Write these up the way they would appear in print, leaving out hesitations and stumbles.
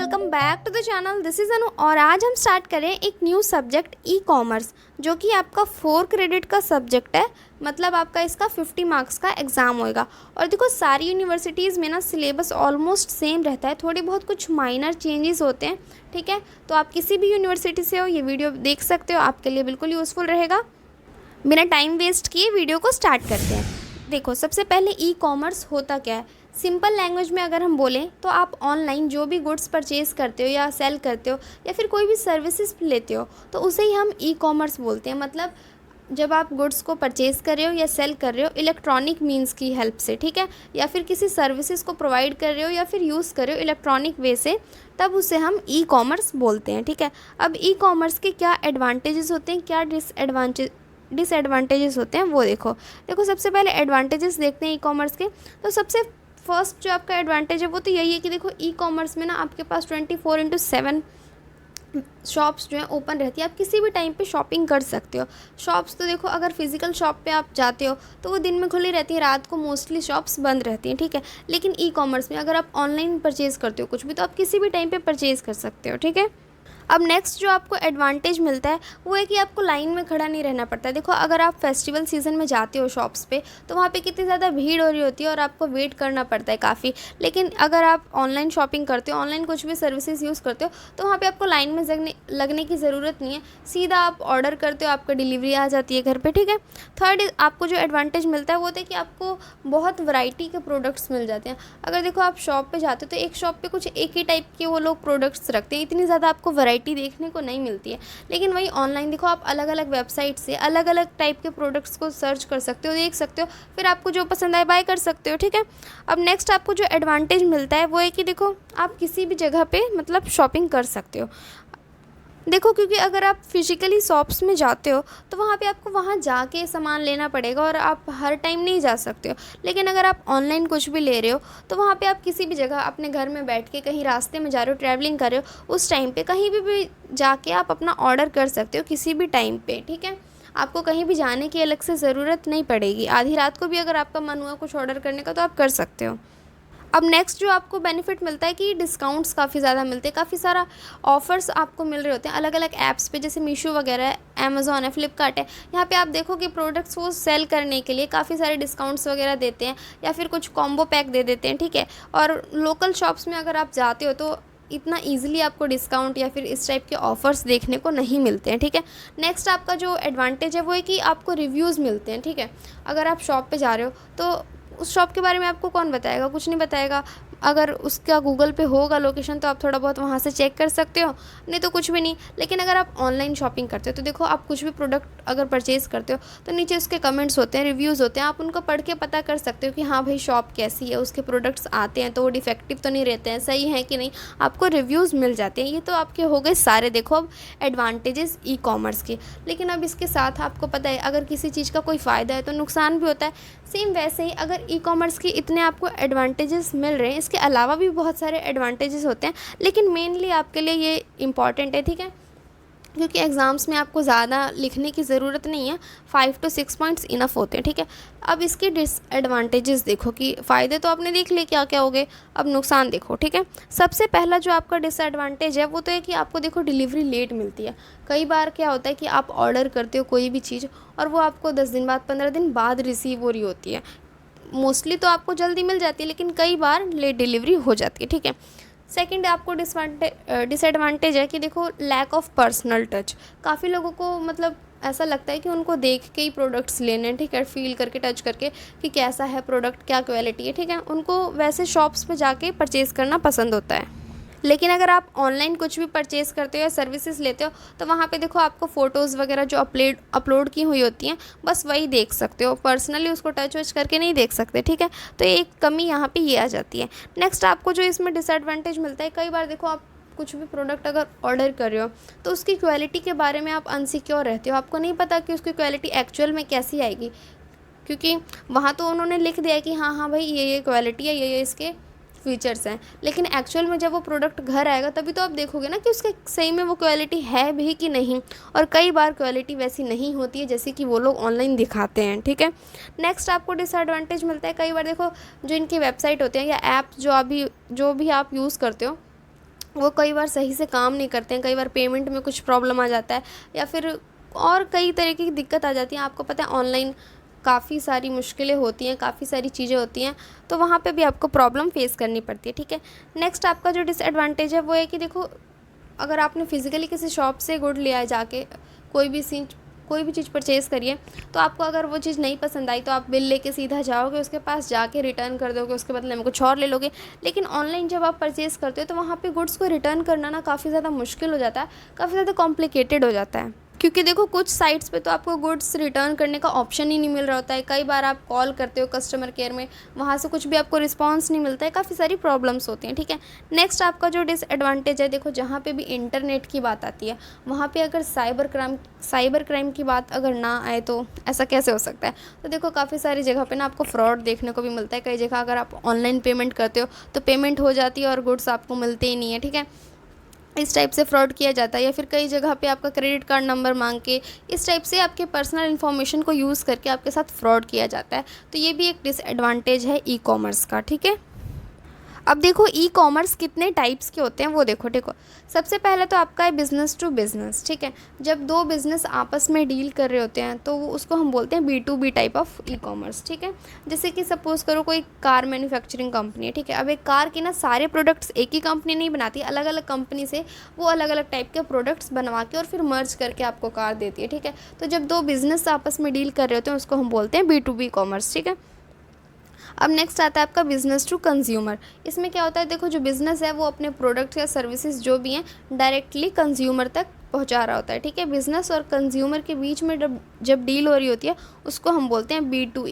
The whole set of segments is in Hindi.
Welcome back to the channel. This is Anu और आज हम स्टार्ट करें एक न्यू सब्जेक्ट ई कॉमर्स, जो कि आपका 4 क्रेडिट का सब्जेक्ट है। मतलब आपका इसका 50 मार्क्स का एग्ज़ाम होएगा। और देखो सारी यूनिवर्सिटीज़ में ना सिलेबस ऑलमोस्ट सेम रहता है, थोड़ी बहुत कुछ माइनर चेंजेस होते हैं। ठीक है, तो आप किसी भी यूनिवर्सिटी से हो ये वीडियो देख सकते हो, आपके लिए बिल्कुल यूज़फुल रहेगा। बिना टाइम वेस्ट किए वीडियो को स्टार्ट करते हैं। देखो सबसे पहले ई कॉमर्स होता क्या है। सिंपल लैंग्वेज में अगर हम बोलें तो आप ऑनलाइन जो भी गुड्स परचेज़ करते हो या सेल करते हो या फिर कोई भी सर्विसेज लेते हो तो उसे ही हम ई कॉमर्स बोलते हैं। मतलब जब आप गुड्स को परचेज़ कर रहे हो या सेल कर रहे हो इलेक्ट्रॉनिक मींस की हेल्प से, ठीक है, या फिर किसी सर्विसेज को प्रोवाइड कर रहे हो या फिर यूज़ कर रहे हो इलेक्ट्रॉनिक वे से, तब उसे हम ई कॉमर्स बोलते हैं। ठीक है, अब ई कॉमर्स के क्या एडवांटेजेस होते हैं, क्या डिसएडवांटेजेस होते हैं वो देखो सबसे पहले एडवांटेजेस देखते हैं ई कॉमर्स के। तो सबसे फर्स्ट जो आपका एडवांटेज है वो तो यही है कि देखो ई कॉमर्स में ना आपके पास 24/7 शॉप्स जो है ओपन रहती है। आप किसी भी टाइम पे शॉपिंग कर सकते हो। शॉप्स तो देखो अगर फिजिकल शॉप पे आप जाते हो तो वो दिन में खुली रहती है, रात को मोस्टली शॉप्स बंद रहती हैं। ठीक है, लेकिन ई कॉमर्स में अगर आप ऑनलाइन परचेज़ करते हो कुछ भी तो आप किसी भी टाइम पे परचेज़ कर सकते हो। ठीक है, अब नेक्स्ट जो आपको एडवांटेज मिलता है वो है कि आपको लाइन में खड़ा नहीं रहना पड़ता है। देखो अगर आप फेस्टिवल सीज़न में जाते हो शॉप्स पे तो वहाँ पे कितनी ज़्यादा भीड़ हो रही होती है और आपको वेट करना पड़ता है काफ़ी। लेकिन अगर आप ऑनलाइन शॉपिंग करते हो, ऑनलाइन कुछ भी सर्विसेज यूज़ करते हो तो वहाँ पे आपको लाइन में लगने की ज़रूरत नहीं है। सीधा आप ऑर्डर करते हो, आपको डिलीवरी आ जाती है घर पर। ठीक है, थर्ड आपको जो एडवांटेज मिलता है वो होता है कि आपको बहुत वैरायटी के प्रोडक्ट्स मिल जाते हैं। अगर देखो आप शॉप पे जाते हो तो एक शॉप पे कुछ एक ही टाइप के वो लोग प्रोडक्ट्स रखते हैं, इतनी ज़्यादा आपको वैरायटी देखने को नहीं मिलती है। लेकिन वही ऑनलाइन देखो आप अलग अलग वेबसाइट से अलग अलग टाइप के प्रोडक्ट्स को सर्च कर सकते हो, देख सकते हो, फिर आपको जो पसंद आए बाय कर सकते हो। ठीक है, अब नेक्स्ट आपको जो एडवांटेज मिलता है वो है कि देखो आप किसी भी जगह पे मतलब शॉपिंग कर सकते हो। देखो क्योंकि अगर आप फिजिकली शॉप्स में जाते हो तो वहाँ पे आपको वहाँ जाके सामान लेना पड़ेगा और आप हर टाइम नहीं जा सकते हो। लेकिन अगर आप ऑनलाइन कुछ भी ले रहे हो तो वहाँ पे आप किसी भी जगह अपने घर में बैठ के कहीं रास्ते में जा रहे हो, ट्रैवलिंग कर रहे हो, उस टाइम पे कहीं भी जाके आप अपना ऑर्डर कर सकते हो किसी भी टाइम पे। ठीक है, आपको कहीं भी जाने की अलग से ज़रूरत नहीं पड़ेगी। आधी रात को भी अगर आपका मन हुआ कुछ ऑर्डर करने का तो आप कर सकते हो। अब नेक्स्ट जो आपको बेनिफिट मिलता है कि डिस्काउंट्स काफ़ी ज़्यादा मिलते हैं, काफ़ी सारा ऑफर्स आपको मिल रहे होते हैं अलग अलग ऐप्स पे, जैसे मीशो वगैरह है, अमेज़ॉन है, फ्लिपकार्ट है। यहाँ पे आप देखो कि प्रोडक्ट्स वो सेल करने के लिए काफ़ी सारे डिस्काउंट्स वगैरह देते हैं या फिर कुछ कॉम्बो पैक दे देते हैं। ठीक है, और लोकल शॉप्स में अगर आप जाते हो तो इतना ईजिली आपको डिस्काउंट या फिर इस टाइप के ऑफ़र्स देखने को नहीं मिलते हैं। ठीक है, नेक्स्ट आपका जो एडवांटेज है वो है कि आपको रिव्यूज़ मिलते हैं। ठीक है, अगर आप शॉप पे जा रहे हो तो उस शॉप के बारे में आपको कौन बताएगा, कुछ नहीं बताएगा। अगर उसका गूगल पे होगा लोकेशन तो आप थोड़ा बहुत वहाँ से चेक कर सकते हो, नहीं तो कुछ भी नहीं। लेकिन अगर आप ऑनलाइन शॉपिंग करते हो तो देखो आप कुछ भी प्रोडक्ट अगर परचेज़ करते हो तो नीचे उसके कमेंट्स होते हैं, रिव्यूज़ होते हैं, आप उनको पढ़ के पता कर सकते हो कि हाँ भाई शॉप कैसी है, उसके प्रोडक्ट्स आते हैं तो वो डिफेक्टिव तो नहीं रहते हैं, सही है कि नहीं, आपको रिव्यूज़ मिल जाते हैं। ये तो आपके हो गए सारे देखो अब एडवांटेजेस ई कॉमर्स के। लेकिन अब इसके साथ आपको पता है अगर किसी चीज़ का कोई फ़ायदा है तो नुकसान भी होता है। सेम वैसे ही अगर ई कॉमर्स के इतने आपको एडवांटेजेस मिल रहे हैं, इसके अलावा भी बहुत सारे एडवांटेजेस होते हैं, लेकिन मेनली आपके लिए ये इम्पॉर्टेंट है। ठीक है, क्योंकि एग्ज़ाम्स में आपको ज़्यादा लिखने की ज़रूरत नहीं है, 5 to 6 पॉइंट्स इनफ होते हैं। ठीक है, अब इसके डिसएडवांटेजेस देखो कि फ़ायदे तो आपने देख लिए क्या क्या हो गए, अब नुकसान देखो। ठीक है, सबसे पहला जो आपका डिसएडवांटेज है वो तो है कि आपको देखो डिलीवरी लेट मिलती है। कई बार क्या होता है कि आप ऑर्डर करते हो कोई भी चीज़ और वो आपको 10 दिन बाद 15 दिन बाद रिसीव हो रही होती है। मोस्टली तो आपको जल्दी मिल जाती है लेकिन कई बार लेट डिलीवरी हो जाती है। ठीक है, सेकंड आपको डिसएडवांटेज है कि देखो लैक ऑफ पर्सनल टच। काफ़ी लोगों को मतलब ऐसा लगता है कि उनको देख के ही प्रोडक्ट्स लेने हैं। ठीक है, फील करके टच करके कि कैसा है प्रोडक्ट, क्या क्वालिटी है। ठीक है, उनको वैसे शॉप्स पे जाके परचेज़ करना पसंद होता है। लेकिन अगर आप ऑनलाइन कुछ भी परचेज़ करते हो या सर्विसेज लेते हो तो वहाँ पे देखो आपको फ़ोटोज़ वगैरह जो अपलोड की हुई होती हैं बस वही देख सकते हो, पर्सनली उसको टच वच करके नहीं देख सकते। ठीक है, तो एक कमी यहाँ पे ये आ जाती है। नेक्स्ट आपको जो इसमें डिसएडवांटेज मिलता है, कई बार देखो आप कुछ भी प्रोडक्ट अगर ऑर्डर कर रहे हो तो उसकी क्वालिटी के बारे में आप अनसिक्योर रहते हो, आपको नहीं पता कि उसकी क्वालिटी एक्चुअल में कैसी आएगी, क्योंकि वहाँ तो उन्होंने लिख दिया है कि हाँ हाँ भाई ये क्वालिटी है, ये इसके फीचर्स हैं। लेकिन एक्चुअल में जब वो प्रोडक्ट घर आएगा तभी तो आप देखोगे ना कि उसके सही में वो क्वालिटी है भी कि नहीं। और कई बार क्वालिटी वैसी नहीं होती है जैसे कि वो लोग ऑनलाइन दिखाते हैं। ठीक है, नेक्स्ट आपको डिसएडवांटेज मिलता है, कई बार देखो जो इनकी वेबसाइट होते हैं या ऐप जो भी आप यूज़ करते हो वो कई बार सही से काम नहीं करते हैं, कई बार पेमेंट में कुछ प्रॉब्लम आ जाता है, या फिर और कई तरह की दिक्कत आ जाती है। आपको पता है ऑनलाइन काफ़ी सारी मुश्किलें होती हैं, काफ़ी सारी चीज़ें होती हैं, तो वहाँ पे भी आपको प्रॉब्लम फेस करनी पड़ती है, ठीक है। नेक्स्ट आपका जो डिसएडवांटेज है वो है कि देखो, अगर आपने फिज़िकली किसी शॉप से गुड लिया है, जाके कोई भी चीज़ परचेज़ करिए, तो आपको अगर वो चीज़ नहीं पसंद आई तो आप बिल लेके सीधा जाओगे उसके पास, जाके रिटर्न कर दोगे, उसके बदले में कुछ और ले लोगे। लेकिन ऑनलाइन जब आप परचेज़ करते हो तो वहाँ पे गुड्स को रिटर्न करना ना काफ़ी ज़्यादा मुश्किल हो जाता है, काफ़ी ज़्यादा कॉम्प्लिकेटेड हो जाता है, क्योंकि देखो कुछ साइट्स पे तो आपको गुड्स रिटर्न करने का ऑप्शन ही नहीं मिल रहा होता है। कई बार आप कॉल करते हो कस्टमर केयर में, वहाँ से कुछ भी आपको रिस्पांस नहीं मिलता है, काफ़ी सारी प्रॉब्लम्स होती हैं, ठीक है। नेक्स्ट आपका जो डिसएडवांटेज है, देखो जहाँ पे भी इंटरनेट की बात आती है, वहाँ पे अगर साइबर क्राइम की बात अगर ना आए तो ऐसा कैसे हो सकता है। तो देखो काफ़ी सारी जगह पे ना आपको फ्रॉड देखने को भी मिलता है। कई जगह अगर आप ऑनलाइन पेमेंट करते हो तो पेमेंट हो जाती है और गुड्स आपको मिलते ही नहीं है, ठीक है। इस टाइप से फ्रॉड किया जाता है, या फिर कई जगह पे आपका क्रेडिट कार्ड नंबर मांग के इस टाइप से आपके पर्सनल इन्फॉर्मेशन को यूज़ करके आपके साथ फ्रॉड किया जाता है। तो ये भी एक डिसएडवांटेज है ई कॉमर्स का, ठीक है। अब देखो ई कॉमर्स कितने टाइप्स के होते हैं वो देखो। सबसे पहले तो आपका है बिज़नेस टू बिज़नेस, ठीक है। जब दो बिज़नेस आपस में डील कर रहे होते हैं तो वो उसको हम बोलते हैं B2B type of e commerce, ठीक है। जैसे कि सपोज़ करो कोई कार मैन्युफैक्चरिंग कंपनी है, ठीक है। अब एक कार के ना सारे प्रोडक्ट्स एक ही कंपनी नहीं बनाती, अलग अलग कंपनी से वो अलग अलग टाइप के प्रोडक्ट्स बनवा के और फिर मर्ज करके आपको कार देती है, ठीक है। तो जब दो बिज़नेस आपस में डील कर रहे होते हैं उसको हम बोलते हैं B2B कॉमर्स, ठीक है। अब नेक्स्ट आता है आपका बिज़नेस टू कंज्यूमर। इसमें क्या होता है, देखो जो बिज़नेस है वो अपने प्रोडक्ट्स या सर्विसेज जो भी हैं डायरेक्टली कंज्यूमर तक पहुंचा रहा होता है, ठीक है। बिज़नेस और कंज्यूमर के बीच में जब डील हो रही होती है उसको हम बोलते हैं B2C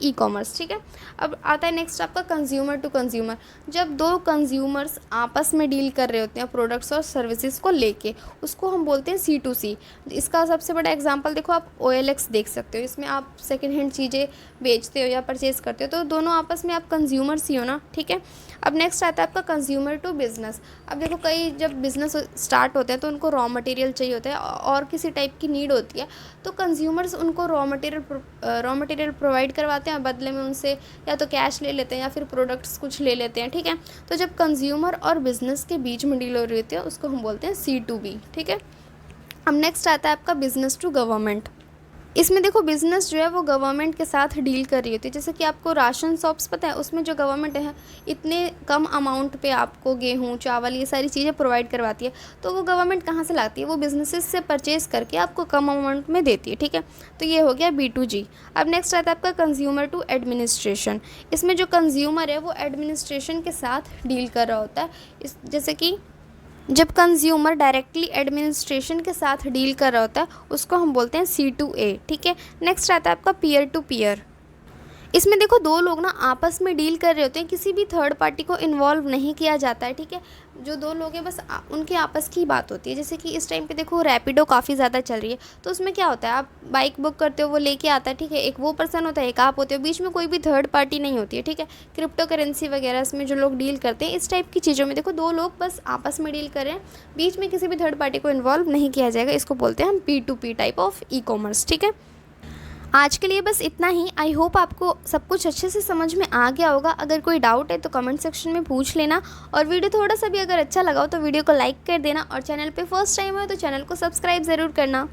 ई कॉमर्स, ठीक है। अब आता है नेक्स्ट आपका कंज्यूमर टू कंज्यूमर। जब दो कंज्यूमर्स आपस में डील कर रहे होते हैं प्रोडक्ट्स और सर्विसेज को लेके, उसको हम बोलते हैं C2C। इसका सबसे बड़ा एग्जांपल देखो, आप OLX देख सकते हो। इसमें आप सेकेंड हैंड चीज़ें बेचते हो या परचेज़ करते हो, तो दोनों आपस में आप कंज्यूमर्स ही हो ना, ठीक है। अब नेक्स्ट आता है आपका कंज्यूमर टू बिज़नेस। अब देखो कई जब बिज़नेस स्टार्ट होते हैं तो उनको रॉ मटेरियल चाहिए होता है और किसी टाइप की नीड होती है, तो कंज्यूमर्स उनको रॉ मटेरियल प्रोवाइड करवाते हैं, बदले में उनसे या तो कैश ले लेते हैं या फिर प्रोडक्ट्स कुछ ले लेते हैं, ठीक है। तो जब कंज्यूमर और बिज़नेस के बीच में डील हो रही होती है उसको हम बोलते हैं C2B, ठीक है। अब नेक्स्ट आता है आपका बिज़नेस टू गवर्नमेंट। इसमें देखो बिज़नेस जो है वो गवर्नमेंट के साथ डील कर रही होती है। जैसे कि आपको राशन शॉप्स पता है, उसमें जो गवर्नमेंट है इतने कम अमाउंट पे आपको गेहूँ चावल ये सारी चीज़ें प्रोवाइड करवाती है, तो वो गवर्नमेंट कहाँ से लाती है, वो बिजनेसेस से परचेज़ करके आपको कम अमाउंट में देती है, ठीक है। तो ये हो गया B2G। अब नेक्स्ट आता है आपका कंज्यूमर टू एडमिनिस्ट्रेशन। इसमें जो कंज्यूमर है वो एडमिनिस्ट्रेशन के साथ डील कर रहा होता है। जैसे कि जब कंज्यूमर डायरेक्टली एडमिनिस्ट्रेशन के साथ डील कर रहा होता है उसको हम बोलते हैं C2A, ठीक है। नेक्स्ट आता है आपका पीयर टू पीयर। इसमें देखो दो लोग ना आपस में डील कर रहे होते हैं, किसी भी थर्ड पार्टी को इन्वॉल्व नहीं किया जाता है, ठीक है। जो दो लोग हैं बस उनके आपस की बात होती है। जैसे कि इस टाइम पे देखो रैपिडो काफ़ी ज़्यादा चल रही है, तो उसमें क्या होता है, आप बाइक बुक करते हो, वो लेके आता है, ठीक है। एक वो पर्सन होता है, एक आप होते हो, बीच में कोई भी थर्ड पार्टी नहीं होती है, ठीक है। क्रिप्टो करेंसी वगैरह इसमें जो लोग डील करते हैं, इस टाइप की चीज़ों में देखो दो लोग बस आपस में डील कर रहे हैं, बीच में किसी भी थर्ड पार्टी को इन्वॉल्व नहीं किया जाएगा। इसको बोलते हैं हम P2P type of e commerce, ठीक है। आज के लिए बस इतना ही। आई होप आपको सब कुछ अच्छे से समझ में आ गया होगा। अगर कोई डाउट है तो कमेंट सेक्शन में पूछ लेना, और वीडियो थोड़ा सा भी अगर अच्छा लगा हो तो वीडियो को लाइक कर देना, और चैनल पे फर्स्ट टाइम हो तो चैनल को सब्सक्राइब ज़रूर करना।